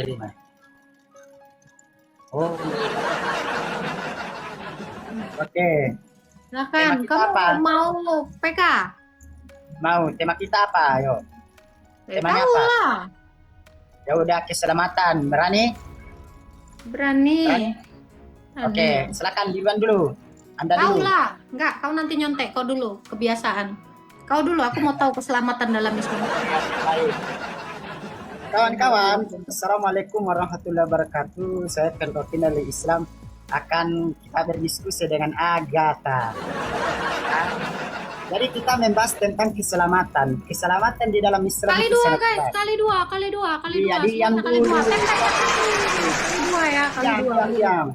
kiriman. Oh, oke. Tema Silakan, kita kamu apa? mau PK? Mau tema kita apa? Ayo. Temanya Tahu apa? lah, Ya udah, keselamatan. Berani? berani. Oke, silakan duluan dulu. Anda Tahu dulu. lah, enggak, kau nanti nyontek, kau dulu, kebiasaan. Kau dulu, aku mau tahu keselamatan dalam Islam. Baik. Kawan-kawan, Assalamualaikum warahmatullahi wabarakatuh. Saya Pentotin dari Islam akan kita berdiskusi dengan Agatha. Ya. Jadi kita membahas tentang keselamatan. Keselamatan di dalam Islam Kali itu dua sangat guys, baik. kali dua. Iya, Semuanya diam kali dulu. dua. Kali dua ya, kali Diam, dua. diam, diam.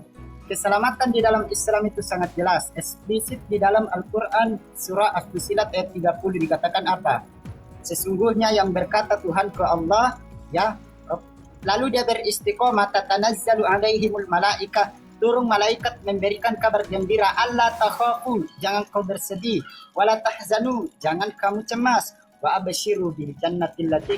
Keselamatan di dalam Islam itu sangat jelas. Eksplisit di dalam Al-Quran surah Al-Fusilat ayat 30 dikatakan apa? Sesungguhnya yang berkata Tuhan ke Allah, ya, lalu dia beristiqomah, tatanazzalu alaihimul malaika, turun malaikat memberikan kabar gembira, Allah takhafu, jangan kau bersedih, wala tahzanu, jangan kamu cemas, wa absyiru bil jannatil lati,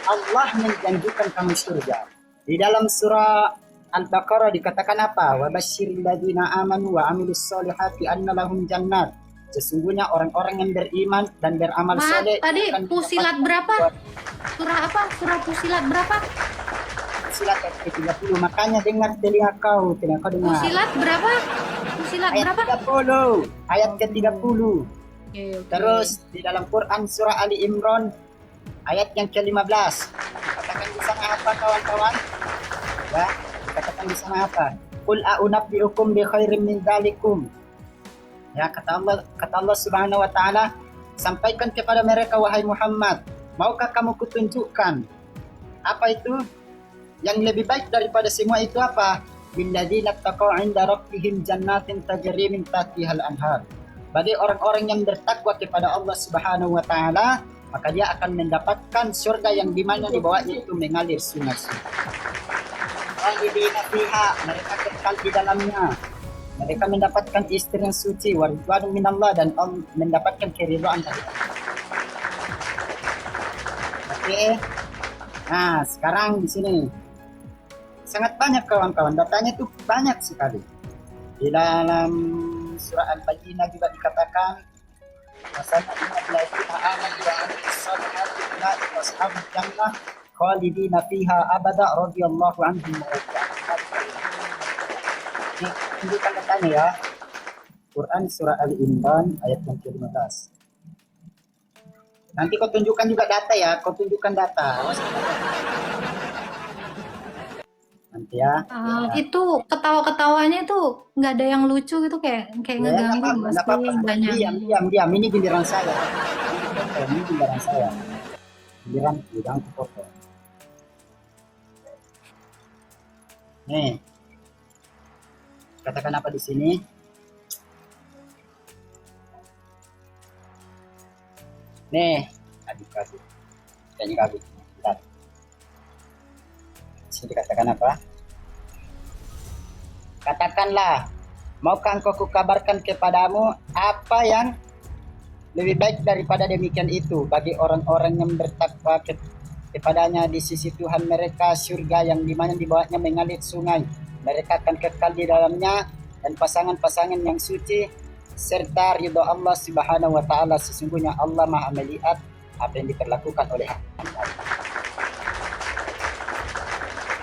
Allah menjanjikan kamu surga. Di dalam surah Al-Baqarah dikatakan apa? Wa basyiril ladzina amanu wa amilus solihati anna lahum jannat. Sesungguhnya orang-orang yang beriman dan beramal soleh. Tadi Fusilat berapa? Surah apa? Surah Fusilat berapa? Fusilat ayat ke-30. Makanya dengar telinga kau dengar. Fusilat berapa? Fusilat Ayat berapa? 30. Ayat ke-30. Oke. Terus di dalam Quran surah Ali Imran ayat yang ke-15. Katakan di sana apa kawan-kawan? Ya, katakan di sana apa? Qul a'unabbi'ukum bi khairin min dzalikum. Ya, kata Allah Subhanahu wa taala, sampaikan kepada mereka wahai Muhammad, maukah kamu kutunjukkan apa itu yang lebih baik daripada semua itu apa? Billadzina taqaw 'inda rabbihim jannatin tajri min tahtihal anhar. Bagi orang-orang yang bertakwa kepada Allah Subhanahu wa taala, maka dia akan mendapatkan surga yang di mana di bawahnya itu mengalir sungai-sungai. Khalidina fiha, mereka kekal di dalamnya. Mereka mendapatkan istri yang suci, waridwan minallah, dan mendapatkan keridhaan dari Allah. Oke. Nah, sekarang di sini sangat banyak kawan-kawan, datanya itu banyak sekali. Di dalam surah Al-Baqarah juga dikatakan wasana innal ladzina amanu wa 'amilus solihati ulaika ashabul jannah khalidina fiha abada radhiyallahu anhum wa radu anhu. Ini tunjukkan datanya ya. Quran surah Ali Imran ayat yang ke-15. Nanti kau tunjukkan juga data ya, kau tunjukkan data. Nanti ya. Itu ketawa-ketawanya tuh nggak ada yang lucu gitu, kayak ngeganggu. Enggak apa-apa. Banyak. Diam. Ini giliran saya. Ini giliran saya. Giliran foto. Nih. Katakan apa di sini? Nih, adik-adik. Kayaknya kabit. Bentar. Sini dikatakan apa? Katakanlah, maukah engkau kukabarkan kepadamu apa yang lebih baik daripada demikian itu bagi orang-orang yang bertakwa kepadanya di sisi Tuhan mereka, surga yang dimana di bawahnya mengalir sungai. Mereka akan kekal di dalamnya, dan pasangan-pasangan yang suci serta ridho Allah Subhanahu wa taala. Sesungguhnya Allah Maha melihat apa yang diperlakukan oleh hamba.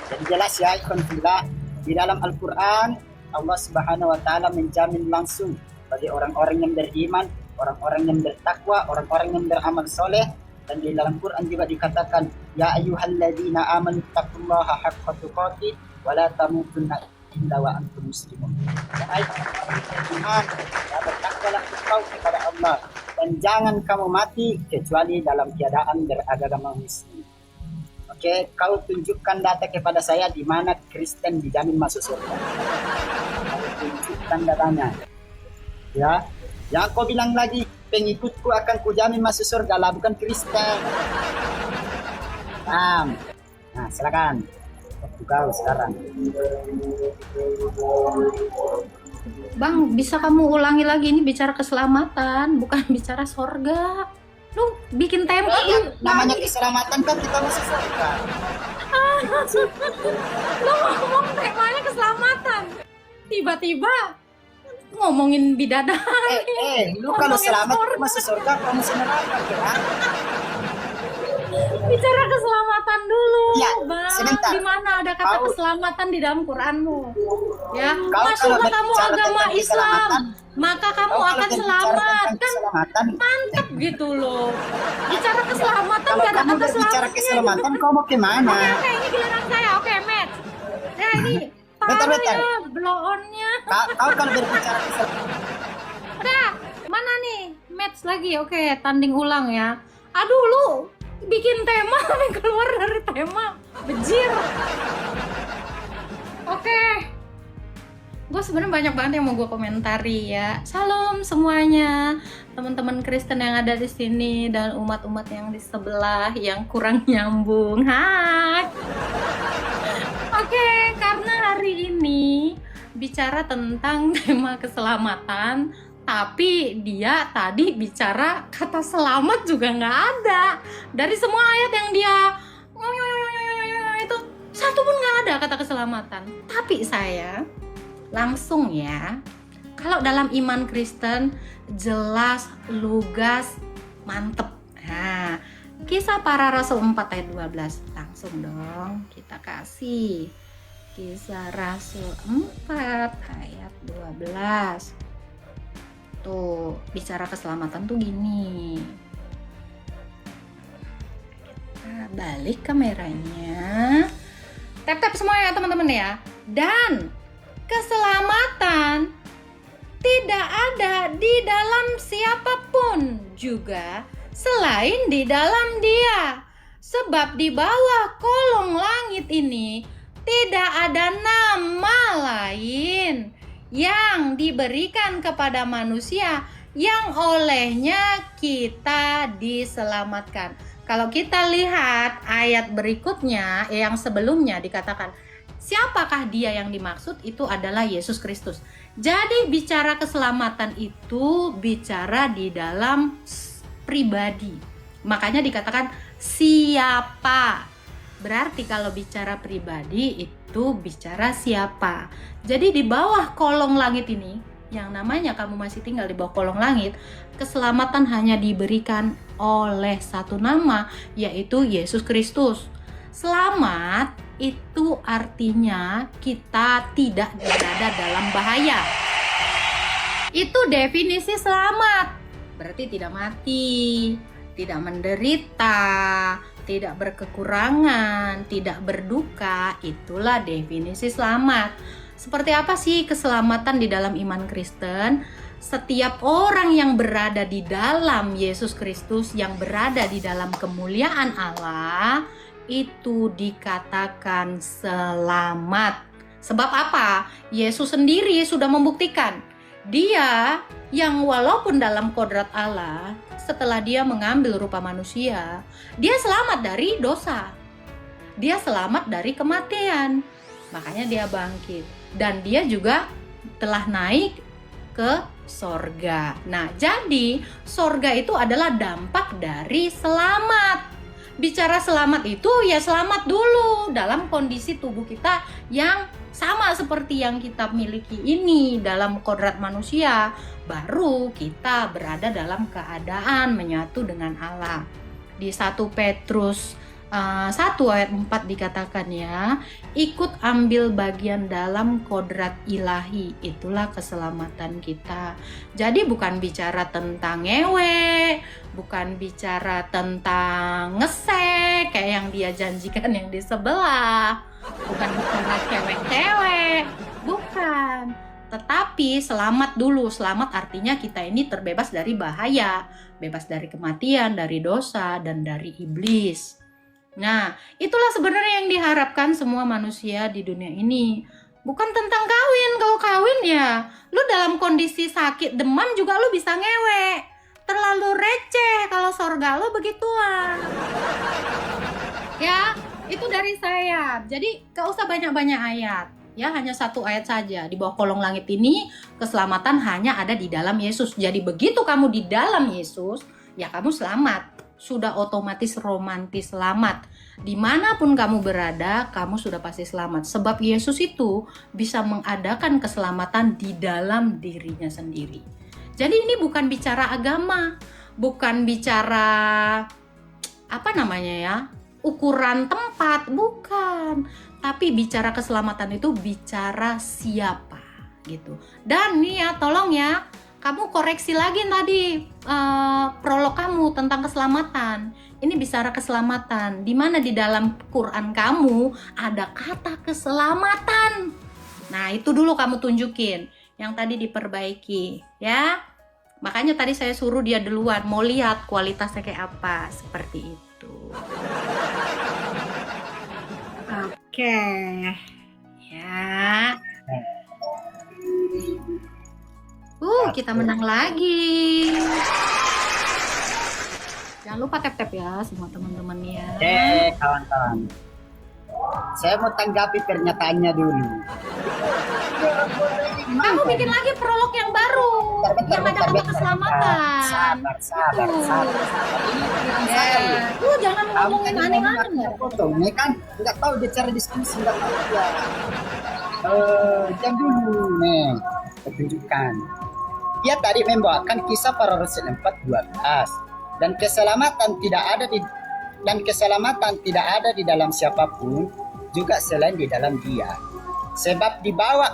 Jadi jelas ya, ikhwanillah, di dalam Al-Qur'an Allah Subhanahu wa taala menjamin langsung bagi orang-orang yang beriman, orang-orang yang bertakwa, orang-orang yang beramal soleh. Dan di dalam Quran juga dikatakan, ya ayyuhalladzina amanu taqullaha haqqa tuqatih wa la tamutunna illa wa antum muslimun. Wahai orang-orang yang beriman, bertakwalah engkau kepada Allah dan jangan kamu mati kecuali dalam keadaan beragama Muslim. Oke, kau tunjukkan data kepada saya di mana Kristen dijamin masuk surga. Kau tunjukkan datanya. Ya, yang kau bilang lagi pengikutku akan kujamin masuk surga lah, bukan Kristen. Nah, silakan. Waktu kau sekarang. Bang, bisa kamu ulangi lagi, ini bicara keselamatan, bukan bicara sorga. Lu bikin template Iya, lu namanya keselamatan kan kita masuk surga. lu ngomong temanya keselamatan. Tiba-tiba ngomongin bidadari. Lu kalau ngomongin selamat surga. masuk surga, kamu masuk neraka kan? Bicara keselamatan dulu, Ya, Bang. sebentar. Di mana ada kata Kau- keselamatan di dalam Quranmu? Ya, Kau kalau masuklah kamu berbicara agama tentang Islam, keselamatan, maka kamu Kau kalau akan berbicara selamat. tentang Kan keselamatan, mantep gitu loh. Bicara keselamatan kalau gak ada kamu kata berbicara selamatnya. keselamatan, kau mau kemana? Oke, ini giliran saya. Oke, match. Nah, ini Bentar, parah bentar. ya blow on-nya. Kau kalau berbicara keselamatan, Udah, mana nih? Match lagi. Oke, tanding ulang ya. Aduh, lu bikin tema nih, keluar dari tema. Bejir. Oke. Gue sebenarnya banyak banget yang mau gue komentari ya. Salam semuanya, teman-teman Kristen yang ada di sini dan umat-umat yang di sebelah yang kurang nyambung. Hai. Oke, karena hari ini bicara tentang tema keselamatan, tapi dia tadi bicara kata selamat juga nggak ada. Dari semua ayat yang dia itu satu pun nggak ada kata keselamatan. Tapi saya langsung ya, kalau dalam iman Kristen jelas, lugas, mantep. Nah, Kisah Para Rasul 4 ayat 12. Langsung dong kita kasih. Kisah Rasul 4 ayat 12. Tuh, bicara keselamatan tuh gini. Kita balik kameranya. Tap-tap semua ya teman-teman ya. Dan keselamatan tidak ada di dalam siapapun juga selain di dalam Dia. Sebab di bawah kolong langit ini tidak ada nama lain yang diberikan kepada manusia yang olehnya kita diselamatkan. Kalau kita lihat ayat berikutnya yang sebelumnya dikatakan, siapakah dia yang dimaksud? Itu adalah Yesus Kristus. Jadi bicara keselamatan itu bicara di dalam pribadi. Makanya dikatakan siapa. Berarti kalau bicara pribadi itu bicara siapa. Jadi di bawah kolong langit ini, yang namanya kamu masih tinggal di bawah kolong langit, keselamatan hanya diberikan oleh satu nama, yaitu Yesus Kristus. Selamat itu artinya kita tidak berada dalam bahaya. Itu definisi selamat. Berarti tidak mati, tidak menderita, tidak berkekurangan, tidak berduka. Itulah definisi selamat. Seperti apa sih keselamatan di dalam iman Kristen? Setiap orang yang berada di dalam Yesus Kristus, yang berada di dalam kemuliaan Allah, itu dikatakan selamat. Sebab apa? Yesus sendiri sudah membuktikan. Dia yang walaupun dalam kodrat Allah, setelah dia mengambil rupa manusia, dia selamat dari dosa. Dia selamat dari kematian. Makanya dia bangkit. Dan dia juga telah naik ke sorga. Nah, jadi sorga itu adalah dampak dari selamat. Bicara selamat itu ya selamat dulu dalam kondisi tubuh kita yang sama seperti yang kita miliki ini dalam kodrat manusia. Baru kita berada dalam keadaan menyatu dengan Allah. Di 1 Petrus 1 ayat 4 dikatakan ya, ikut ambil bagian dalam kodrat ilahi, itulah keselamatan kita. Jadi bukan bicara tentang ngewe, bukan bicara tentang ngesek kayak yang dia janjikan yang di sebelah, bukan bicara cewek-cewek, bukan. Tetapi selamat dulu. Selamat artinya kita ini terbebas dari bahaya, bebas dari kematian, dari dosa, dan dari iblis. Nah, itulah sebenarnya yang diharapkan semua manusia di dunia ini. Bukan tentang kawin. Kalau kawin ya, lu dalam kondisi sakit demam juga lu bisa ngewe. Terlalu receh kalau sorga lu begituan. Ya, itu dari saya. Jadi gak usah banyak-banyak ayat. Ya, hanya 1 ayat saja. Di bawah kolong langit ini, keselamatan hanya ada di dalam Yesus. Jadi begitu kamu di dalam Yesus, ya kamu selamat. Sudah otomatis romantis selamat. Dimanapun kamu berada, kamu sudah pasti selamat. Sebab Yesus itu bisa mengadakan keselamatan di dalam dirinya sendiri. Jadi ini bukan bicara agama, bukan bicara apa namanya ya, ukuran tempat, bukan. Tapi bicara keselamatan itu bicara siapa gitu. Dan nih ya, tolong ya, kamu koreksi lagi tadi prolog kamu tentang keselamatan. Ini bicara keselamatan. Di mana di dalam Quran kamu ada kata keselamatan. Nah, itu dulu kamu tunjukin. Yang tadi diperbaiki, ya. Makanya tadi saya suruh dia duluan mau lihat kualitasnya kayak apa, seperti itu. Oke. Ya. Kita menang lagi. Jangan lupa tap-tap ya semua teman-teman ya. Oke, kawan-kawan. Saya mau tanggapi pernyataannya dulu. Kamu bikin lagi prolog yang baru. Yang ada kata keselamatan. Sabar. Jangan ngomongin aneh-aneh. Potong, ini kan nggak tahu dia cara diskusi, nggak tahu dia. Jam dulu nih, tunjukkan. Dia tadi membawakan kisah para rasul 4:12 dan keselamatan tidak ada di dalam siapapun juga selain di dalam Dia. Sebab di bawah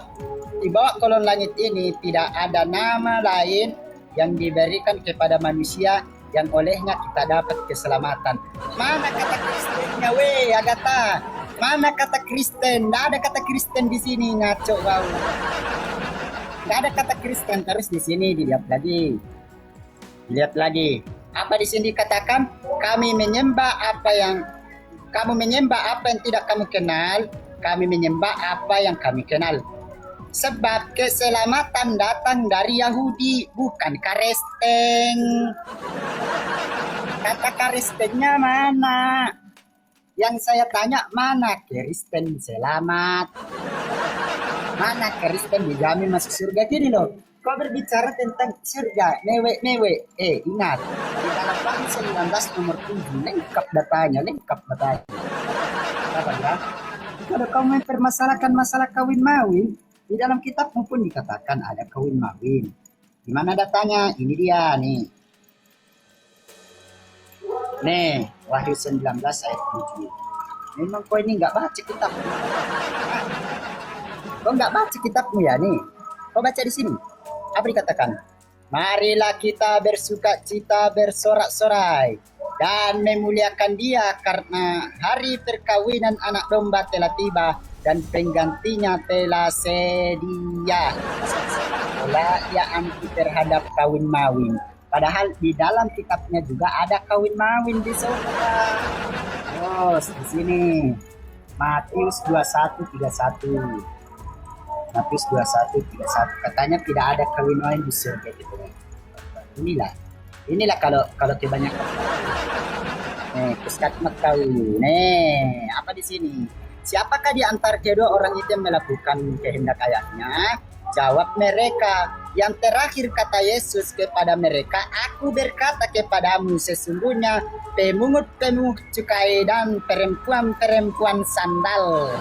kolon langit ini tidak ada nama lain yang diberikan kepada manusia yang olehnya kita dapat keselamatan. Mana kata Kristennya Agatha? Mana kata Kristen? Nggak ada kata Kristen di sini, ngaco kau. Nggak ada kata Kristen, terus di sini dilihat lagi. Apa di sini dikatakan? Kamu menyembah apa yang tidak kamu kenal, kami menyembah apa yang kami kenal. Sebab keselamatan datang dari Yahudi, bukan Kristen. Kata Kristennya mana? Yang saya tanya, mana Kristen selamat? Mana Kristen dijamin masuk surga? Gini loh, kau berbicara tentang surga, mewek. Ingat, di dalam Bangsa 19 nomor 7, lengkap datanya. Apa ya? Kalau kau mempermasalahkan masalah kawin-mawin, di dalam kitabmu pun dikatakan ada kawin-mawin. Di mana datanya? Ini dia nih. Nih, Wahyu 19 ayat 7. Memang kau ini nggak baca kitab. Kau nggak baca kitabmu ya nih. Kau baca di sini. Apa dikatakan? Marilah kita bersuka cita, bersorak-sorai dan memuliakan Dia karena hari perkawinan anak domba telah tiba dan penggantinya telah sedia. Seolah ia anti terhadap kawin mawin. Padahal di dalam kitabnya juga ada kawin mawin di surga. Terus di sini Matius 21:31. Matius 21:31 katanya tidak ada kawin mawin di surga gitu. Inilah kalau kebanyakan. Puskatmat kawin. Apa di sini? Siapakah di antara kedua orang itu yang melakukan kehendak ayahnya? Jawab mereka. Yang terakhir kata Yesus kepada mereka, aku berkata kepadamu sesungguhnya pemungut-pemungut cukai dan perempuan-perempuan sandal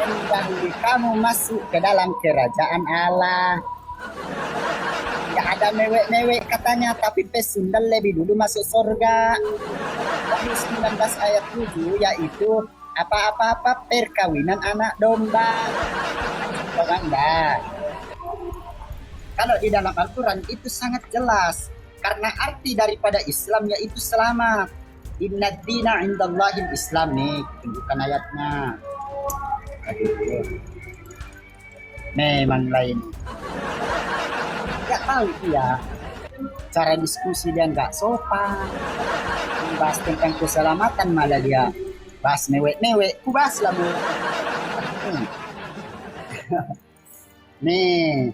mendahului kamu masuk ke dalam kerajaan Allah. Tidak ada mewek-mewek katanya, tapi pesundal lebih dulu masuk surga. Wahyu 19 ayat 7 yaitu apa-apa perkawinan anak domba. Enggak. Kalau di dalam Al-Quran itu sangat jelas. Karena arti daripada Islam yaitu selamat. Inna dina indallahil Islam nih. Tunjukkan ayatnya. Memang lain. Gak tahu ya. Cara diskusi dia nggak sopan. Bahas tentang keselamatan malah dia bahas mewek-mewek. Ku bahas lah bu. Nih.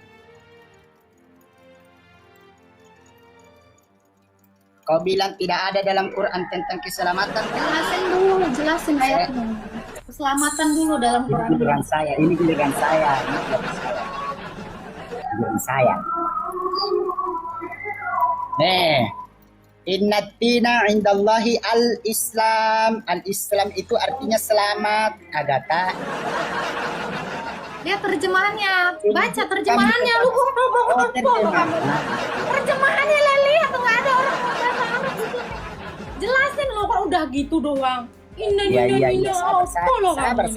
Kau bilang tidak ada dalam Quran tentang keselamatan. Jelasin ayatnya. Keselamatan dulu dalam Quran. Ini giliran saya. Nih, Inna dina indallahi al-Islam. Al-Islam itu artinya selamat, Agatha. Lihat terjemahannya, baca terjemahannya. Lu terjemahannya lah, lihat nggak ada orang bahasa Arab di sini. Jelasin lo, kok udah gitu doang. Iya. Sabar.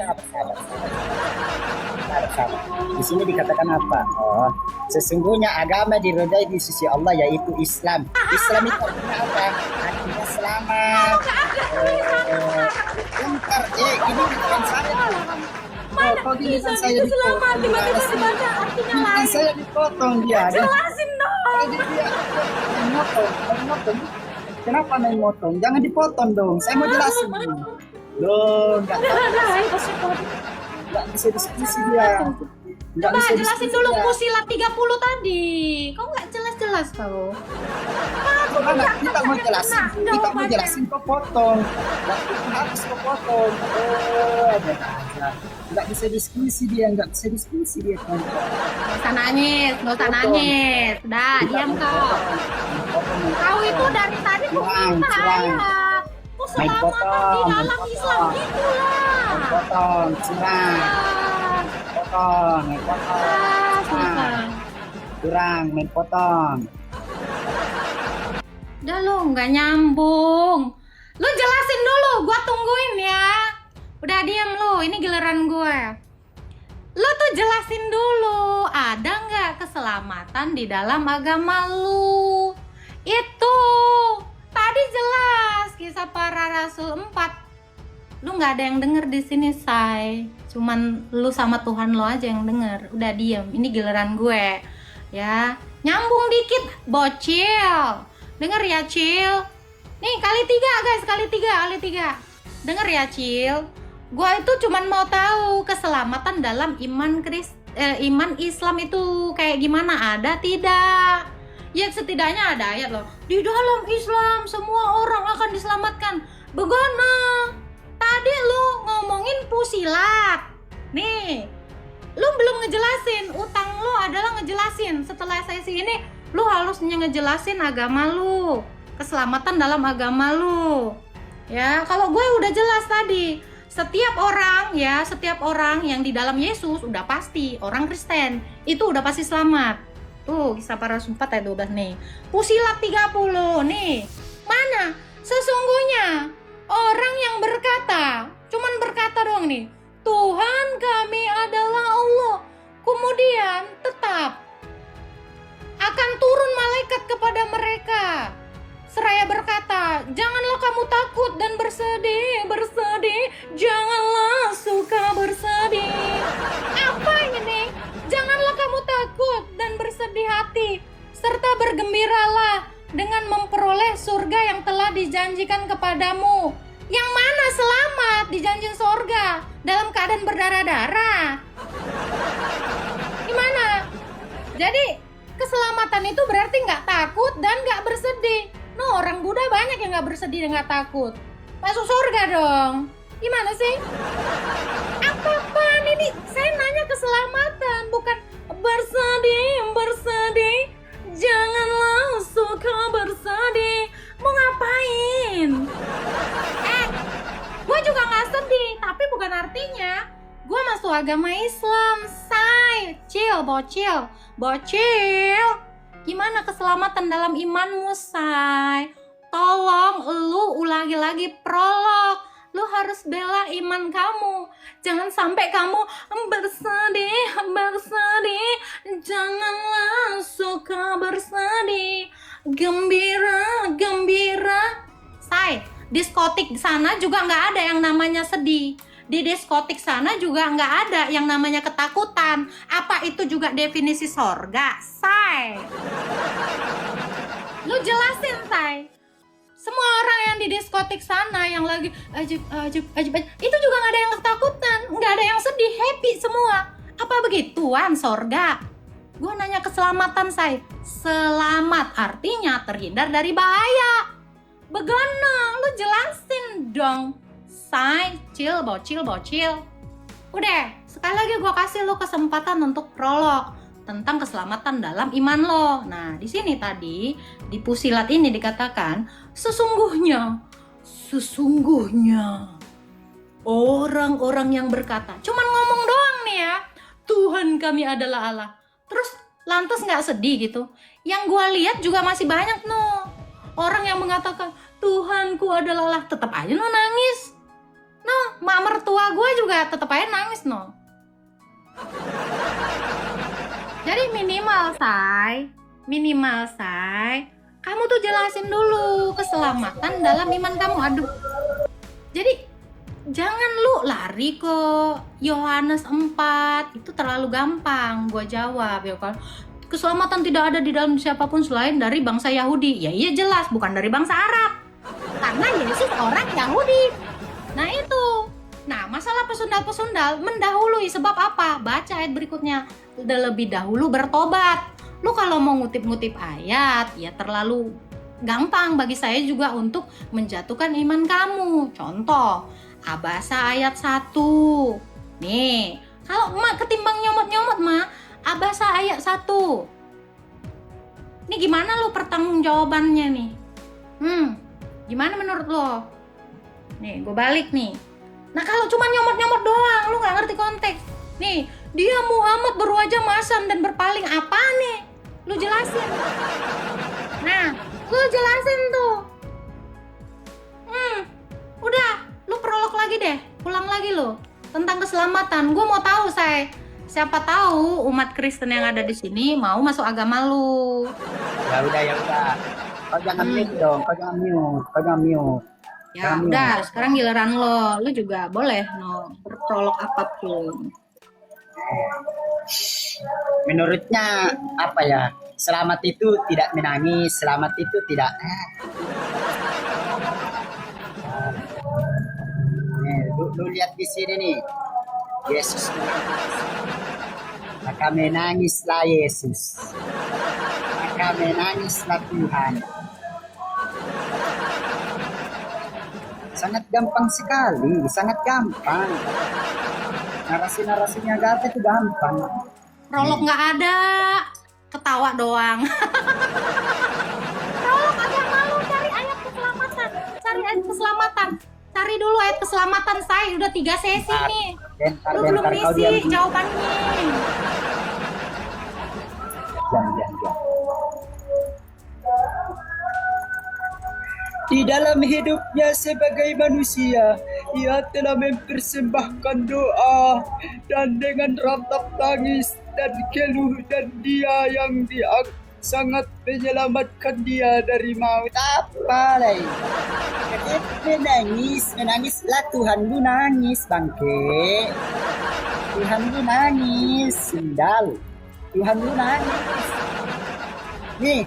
Di sini dikatakan apa? Oh, sesungguhnya agama diridhai di sisi Allah yaitu Islam. Islam itu artinya apa? Artinya selamat. Bentar, ini bukan saya. Mana Kok giliran bisa saya itu selamat? dipotong? Tiba-tiba dibaca artinya Giliran lain. saya dipotong dia. Jelasin dong. Dia main motong. Kenapa main motong? Jangan dipotong dong. Saya mau jelasin dulu. Loh, nggak bisa diskusi dia. Nggak Coba bisa jelasin diskusi dulu dia. Fusilat 30 tadi. Kok nggak jelas-jelas kau? Mana kita mau jelasin, kok potong. Waktu itu habis kok potong. Ada aja. Nggak bisa diskusi dia. Nggak usah nangis. Udah, diam kau. Kau itu dari tadi kok minta ayat. Kok selamatan di dalam Islam gitulah. Potong, curang, Susah. curang, main potong. Udah lo, nggak nyambung. Lu jelasin dulu, gua tungguin ya. Udah diam lu, ini giliran gue. Lu tuh jelasin dulu, ada nggak keselamatan di dalam agama lu? Itu tadi jelas kisah para rasul 4. Lu nggak ada yang denger di sini, say. Cuman lu sama Tuhan lo aja yang denger. Udah diam, ini giliran gue. Ya, nyambung dikit, bocil. Denger ya, Cil. Nih, kali 3 guys, kali 3. Denger ya, Cil. Gua itu cuman mau tahu keselamatan dalam iman Islam itu kayak gimana, ada tidak? Ya setidaknya ada ayat loh. Di dalam Islam semua orang akan diselamatkan. Begana. Tadi lu ngomongin Fusilat. Nih, lu belum ngejelasin. Utang lu adalah ngejelasin. Setelah sesi ini, lu harusnya ngejelasin agama lu. Keselamatan dalam agama lu. Ya, kalau gue udah jelas tadi. Setiap orang yang di dalam Yesus udah pasti orang Kristen. Itu udah pasti selamat. Tuh, kisah para rasul 4 ayat 12 nih. Fusilat 30 nih. Mana? Sesungguhnya orang yang cuman berkata doang nih, Tuhan kami adalah Allah. Kemudian tetap akan turun malaikat kepada mereka. Seraya berkata, janganlah kamu takut dan bersedih. Janganlah suka bersedih. Apa ini? Janganlah kamu takut dan bersedih hati, serta bergembiralah dengan memperoleh surga yang telah dijanjikan kepadamu. Yang mana selamat dijanjikan surga dalam keadaan berdarah-darah? Gimana? Jadi keselamatan itu berarti nggak takut dan nggak bersedih. No, orang Buddha banyak yang nggak bersedih dan nggak takut. Masuk surga dong. Gimana sih? Apa-apaan ini? Saya nanya keselamatan, bukan bersedih. Janganlah suka bersedih. Mau ngapain? Gue juga nggak sedih, tapi bukan artinya gue masuk agama Islam, say. Bocil. Gimana keselamatan dalam imanmu, say? Tolong lu ulangi lagi prolog. Lu harus bela iman kamu. Jangan sampai kamu bersedih. Janganlah suka bersedih. Gembira. Say, diskotik sana juga nggak ada yang namanya sedih. Di diskotik sana juga nggak ada yang namanya ketakutan. Apa itu juga definisi sorga, say? Lu jelasin, say. Semua orang yang di diskotik sana yang lagi ajib, itu juga nggak ada yang ketakutan, nggak ada yang sedih, happy semua. Apa begituan sorga? Gue nanya keselamatan, say. Selamat artinya terhindar dari bahaya. Begana, lu jelasin dong, say. Bocil. Udah, sekali lagi gue kasih lu kesempatan untuk prolog tentang keselamatan dalam iman lo. Nah, di sini tadi di Pusilat ini dikatakan sesungguhnya orang-orang yang berkata, cuman ngomong doang nih ya, Tuhan kami adalah Allah. Terus lantas nggak sedih gitu? Yang gua lihat juga masih banyak orang yang mengatakan Tuhanku adalah Allah, tetap aja nangis. Mak mertua gue juga tetap aja nangis Jadi minimal say, kamu tuh jelasin dulu keselamatan dalam iman kamu. Aduh. Jadi jangan lu lari ke Yohanes 4, itu terlalu gampang gue jawab ya kan. Keselamatan tidak ada di dalam siapapun selain dari bangsa Yahudi. Ya iya jelas, bukan dari bangsa Arab. Karena Yesus orang Yahudi. Nah itu. Nah masalah pesundal-pesundal mendahului, sebab apa? Baca ayat berikutnya. Lebih dahulu bertobat. Lu kalau mau ngutip-ngutip ayat ya terlalu gampang bagi saya juga untuk menjatuhkan iman kamu. Contoh, Abasa ayat 1. Nih, kalau emak ketimbang nyomot-nyomot mah, Abasa ayat 1. Ini gimana lu pertanggungjawabannya nih? Gimana menurut lo? Nih, gue balik nih. Nah kalau cuma nyomot-nyomot doang, lu gak ngerti konteks. Nih, dia Muhammad berwajah masam dan berpaling, apa nih? Lu jelasin. Nah, lu jelasin tuh. Udah, lu prolog lagi deh. Ulang lagi lu tentang keselamatan. Gue mau tahu, siapa tahu umat Kristen yang ada di sini mau masuk agama lu. Ya udah. Kau jangan mute dong, kau jangan mute. Ya udah, sekarang giliran lo juga boleh berprolog apapun. Menurutnya apa ya? Selamat itu tidak menangis, selamat itu tidak. Lu lihat di sini nih, Yesus menangis. Maka menangislah Yesus. Maka menangislah Tuhan. Sangat gampang sekali, sangat gampang. Narasi-narasinya Agatha itu gampang. Prolog nggak ada, ketawa doang. Prolog aja malu, cari ayat keselamatan. Cari dulu ayat keselamatan, saya udah 3 sesi nih. Lu belum isi jawabannya. Diam. Di dalam hidupnya sebagai manusia, ia telah mempersembahkan doa dan dengan ratap tangis dan keluh, dan dia yang sangat menyelamatkan dia dari maut. Apa lagi? Menangislah Tuhan lu nangis bangke. Tuhan lu nangis, sendal. Tuhan lu nangis. Nih,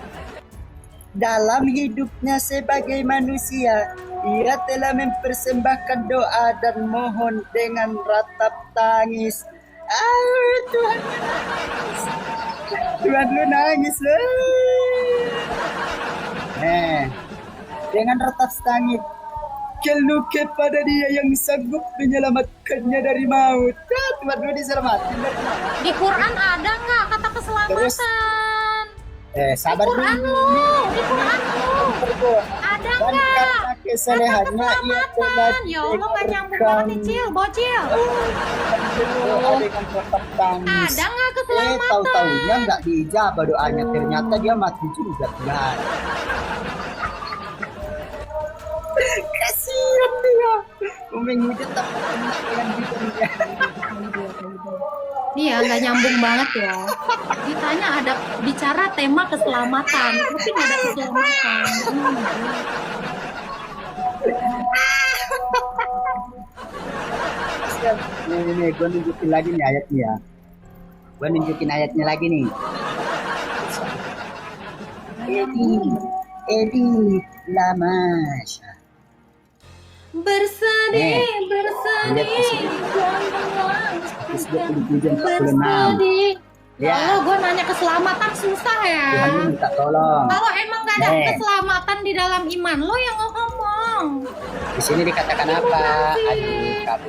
dalam hidupnya sebagai manusia, ia telah mempersembahkan doa dan mohon dengan ratap tangis. Tuhan nangis. Tuhan lu nangis. Dengan ratap tangis, keluh kepada dia yang sanggup menyelamatkannya dari maut. Tuhan lu diselamatkan dari maut. Di Quran ada nggak kata keselamatan? Sabar dulu. Di Quran lu. Ada nggak? Kesalehannya ia telah Ya Allah nggak nyambung banget nih, Cil, bocil. Ada nggak keselamatan? Tahu-tahunya nggak diijabah doanya, ternyata dia mati juga. Kasihan dia. Menghujat tapi dengan hidupnya. Iya, nggak nyambung banget ya. Ditanya ada bicara tema keselamatan, tapi nggak ada keselamatan. Nih, gue nunjukin lagi nih ayatnya ya. Gue nunjukin ayatnya lagi nih. Edi Lamasya. Bersedih. Ya Allah, gue nanya keselamatan susah ya. Tuhan minta tolong. Kalau emang gak ada keselamatan di dalam iman, lo yang ngomong. Di sini dikatakan apa? Aduh, kamu.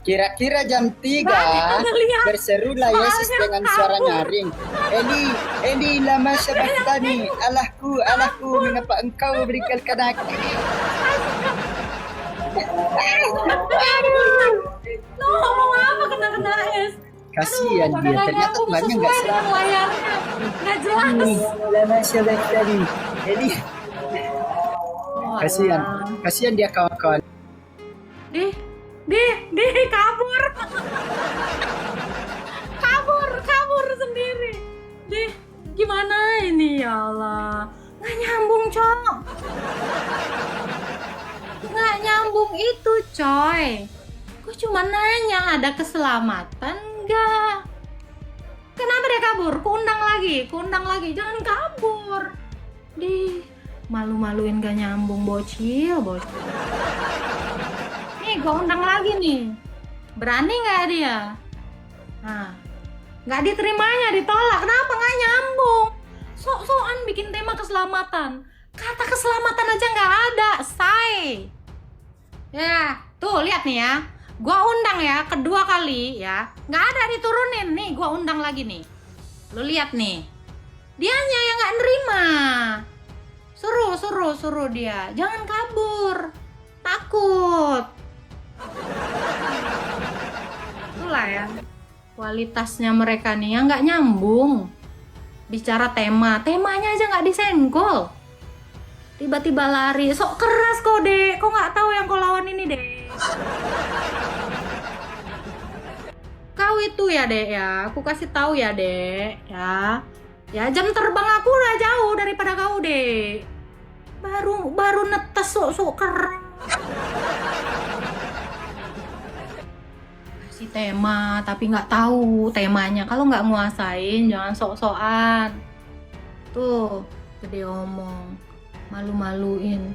Kira-kira jam 3 Berani kagak lihat? berserulah Yesus Soalnya dengan suara kabur. nyaring. Eli, lama sabachthani. Allahku, mengapa engkau meninggalkan aku? Lo ngomong apa kena es? Kasihan Aduh, dia, nggak ternyata nyambung Tuhannya sesuai nggak dengan selamat. layarnya. Nggak jelas. Lama sabachthani. Eli, Oh, kasihan, alah. kasihan dia kawan-kawan. Dih, kabur. kabur sendiri. Dih, gimana ini ya Allah? Nggak nyambung, Cok. Nggak nyambung itu, coy. Gue cuma nanya, ada keselamatan nggak? Kenapa dia kabur? Kuundang lagi. Jangan kabur. Malu-maluin gak nyambung, bocil. Nih, gue undang lagi nih. Berani nggak dia? Nah, nggak diterimanya, ditolak. Kenapa nggak nyambung? Sok-sokan bikin tema keselamatan. Kata keselamatan aja nggak ada, say. Ya, tuh lihat nih ya. Gua undang ya, kedua kali ya. Nggak ada diturunin nih, gua undang lagi nih. Lu lihat nih. Dianya yang nggak nerima. Suruh dia. Jangan kabur. Takut. Itulah ya. Kualitasnya mereka nih yang nggak nyambung. Bicara temanya aja nggak disenggol. Tiba-tiba lari, sok keras kok dek, kok nggak tahu yang kau lawan ini dek. Kau itu ya dek ya, aku kasih tahu ya dek ya. Ya jam terbang aku udah jauh daripada kau dek. Baru netes sok keren. Kasih tema tapi nggak tahu temanya. Kalau nggak nguasain jangan sok-sokan. Tuh gede omong. Malu-maluin.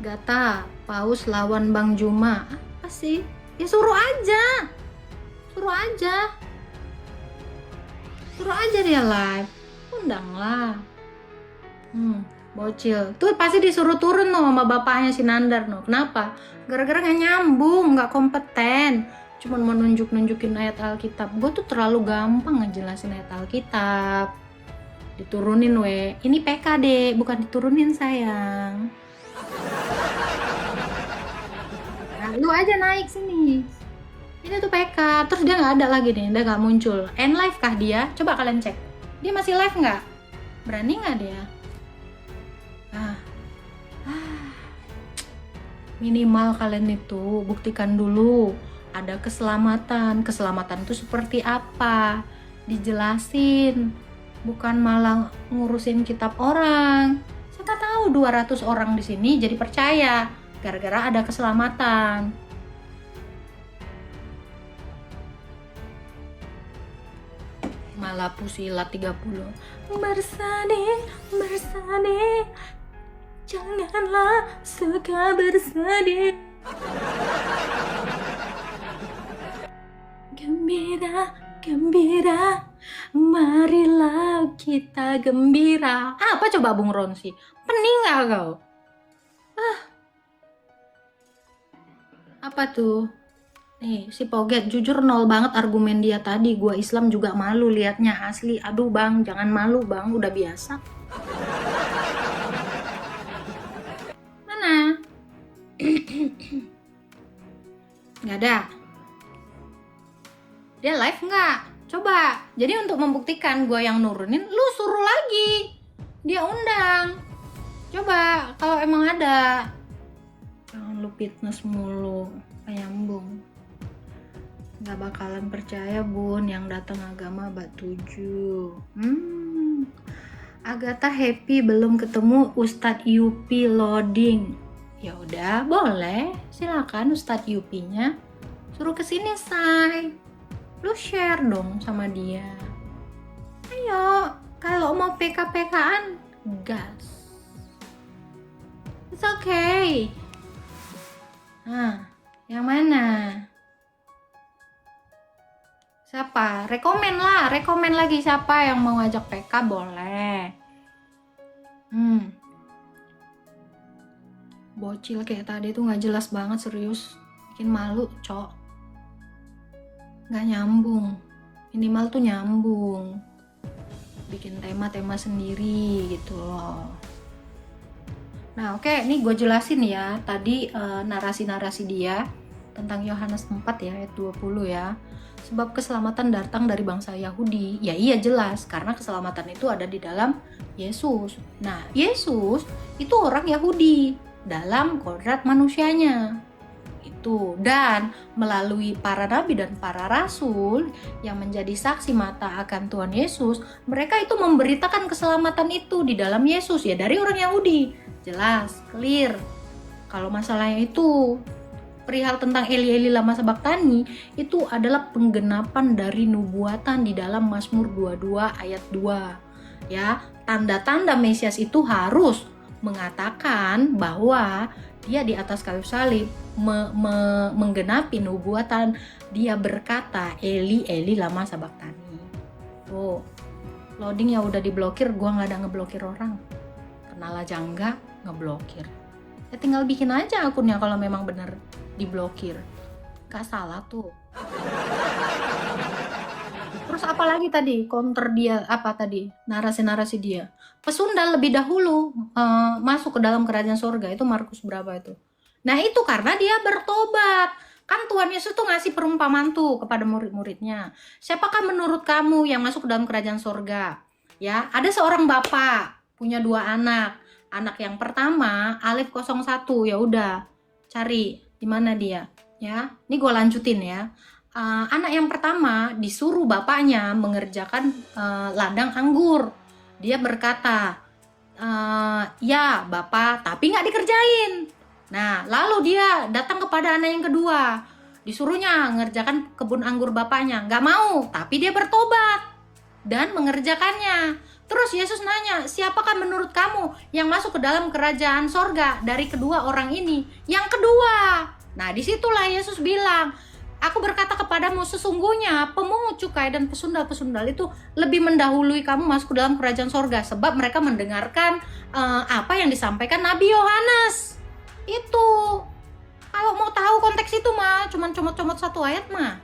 Gata, Paus lawan Bang Juma. Apa sih? Ya suruh aja dia live. Undanglah. Bocil. Tuh pasti disuruh turun no sama bapaknya si Nandar no. Kenapa? Gara-gara gak nyambung, gak kompeten. Cuman mau nunjukin ayat Alkitab. Gue tuh terlalu gampang ngejelasin ayat Alkitab. Diturunin ini PK deh, bukan diturunin sayang. Nah, lu aja naik sini. Ini tuh PK, terus dia nggak ada lagi nih, dia nggak muncul. End live kah dia? Coba kalian cek. Dia masih live nggak? Berani nggak dia? Minimal kalian itu buktikan dulu ada keselamatan. Keselamatan itu seperti apa? Dijelasin. Bukan malah ngurusin kitab orang. Siapa tahu 200 orang di sini jadi percaya gara-gara ada keselamatan. Malah pusilat 30. Bersedih, janganlah suka bersedih. Gembira, marilah kita gembira. Apa coba Bung Ronsi? Pening gak kau? Apa tuh? Nih, si Poget jujur nol banget argumen dia tadi. Gua Islam juga malu liatnya asli. Aduh bang, jangan malu bang, udah biasa. Mana? Gak ada. Dia live nggak? Coba. Jadi untuk membuktikan gue yang nurunin, lu suruh lagi. Dia undang. Coba kalau emang ada. Jangan lu fitness mulu, nyambung. Gak bakalan percaya bun yang datang agama bab 7. Agatha happy belum ketemu Ustadz Yupi loading. Ya udah boleh, silakan Ustadz Yupinya suruh kesini say. Lu share dong sama dia. Ayo, kalau mau PK-PK-an, gas. It's okay. Nah, yang mana? Siapa? Rekomen lagi siapa yang mau ngajak PK boleh. bocil kayak tadi tuh nggak jelas banget, serius bikin malu, cok. Nggak nyambung, minimal tuh nyambung, bikin tema-tema sendiri gitu loh. Nah oke, ini gue jelasin ya tadi narasi-narasi dia tentang Yohanes 4 ya ayat 20 ya. Sebab keselamatan datang dari bangsa Yahudi. Ya iya jelas, karena keselamatan itu ada di dalam Yesus. Nah Yesus itu orang Yahudi dalam kodrat manusianya itu, dan melalui para nabi dan para rasul yang menjadi saksi mata akan Tuhan Yesus, mereka itu memberitakan keselamatan itu di dalam Yesus ya dari orang Yahudi. Jelas, clear. Kalau masalahnya itu perihal tentang Eli Eli lama sabaktani, itu adalah penggenapan dari nubuatan di dalam Mazmur 22 ayat 2 ya. Tanda-tanda Mesias itu harus mengatakan bahwa dia di atas kayu salib menggenapi nubuatan. Dia berkata Eli Eli lama sabaktani. Tuh loading ya udah diblokir, gua nggak ada ngeblokir orang, kenal aja enggak ngeblokir ya, tinggal bikin aja akunnya kalau memang bener diblokir, gak salah tuh. Terus apa lagi tadi counter dia, apa tadi narasi-narasi dia, pesundal lebih dahulu masuk ke dalam kerajaan surga, itu Markus berapa itu. Nah itu karena dia bertobat. Kan Tuhan Yesus tuh ngasih perumpamaan tuh kepada murid-muridnya, siapakah menurut kamu yang masuk ke dalam kerajaan surga ya. Ada seorang bapak punya 2 anak. Anak yang pertama Alif 01, ya udah cari di mana dia ya. Ini gue lanjutin ya. Anak yang pertama disuruh bapaknya mengerjakan ladang anggur. Dia berkata, ya bapak, tapi nggak dikerjain. Nah lalu dia datang kepada anak yang kedua, disuruhnya mengerjakan kebun anggur bapaknya, nggak mau, tapi dia bertobat dan mengerjakannya. Terus Yesus nanya, siapakah menurut kamu yang masuk ke dalam kerajaan sorga dari kedua orang ini? Yang kedua. Nah disitulah Yesus bilang, aku berkata kepadamu, sesungguhnya pemungut cukai dan pesundal-pesundal itu lebih mendahului kamu masuk ke dalam kerajaan sorga, sebab mereka mendengarkan apa yang disampaikan Nabi Yohanes. Itu kalau mau tahu konteks itu mah cuman comot-comot 1 ayat mah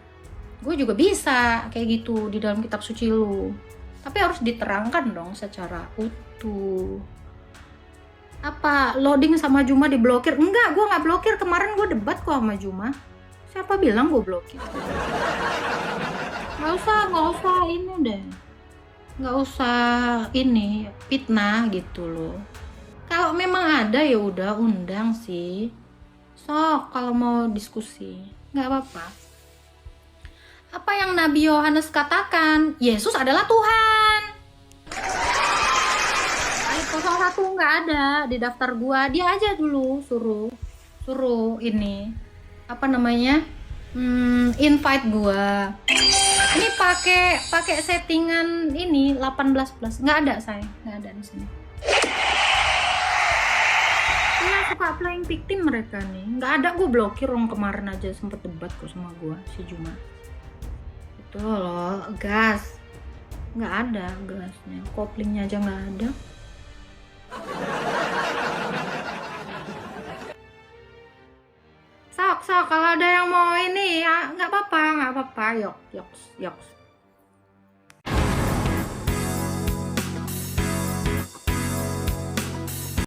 gue juga bisa kayak gitu di dalam kitab suci lu, tapi harus diterangkan dong secara utuh. Apa loading sama Juma diblokir? Enggak, gue nggak blokir. Kemarin gue debat kok sama Juma. Siapa bilang gue blokir? Nggak usah ini deh, nggak usah ini fitnah gitu loh. Kalau memang ada ya udah undang sih, sok kalau mau diskusi nggak apa-apa. Apa yang Nabi Yohanes katakan, Yesus adalah Tuhan. Ayat 01 nggak ada di daftar gua, dia aja dulu suruh ini apa namanya, invite gua. Ini pakai settingan ini 18+, nggak ada saya, nggak ada di sini. Ya suka playing victim mereka nih, nggak ada. Gue blokir, orang kemarin aja sempet debat kok sama gue si Juma itu loh. Gas nggak ada, gasnya koplingnya aja nggak ada. Sok kalau ada yang mau ini ya nggak apa-apa, yok